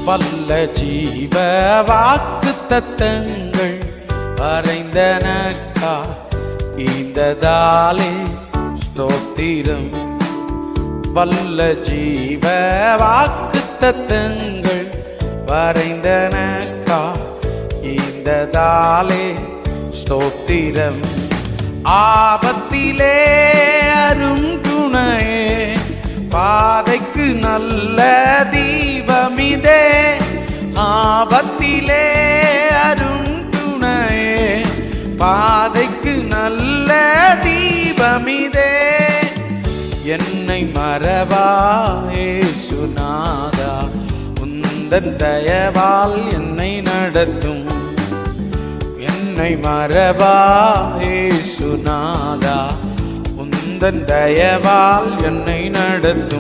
வல்ல ஜீவ வாக்கு தத்தங்கள் வரைந்தனக்கா இந்ததாலே ஸ்தோத்திரம். வல்ல ஜீவ வாக்கு தத்தங்கள் வரைந்தனக்கா இந்ததாலே ஸ்தோத்திரம். ஆபத்திலே அரும் துணையே, பாதைக்கு நல்ல தீபமிதே. ஆபத்திலே அரும் துணையே, பாதைக்கு நல்ல தீபமிதே. என்னை மறவா இயேசுநாதா, உந்தன் தயவால் என்னை நடத்தும். என்னை மறவா இயேசுநாதா, உந்தன் தயவால் என்னை நடத்தும்.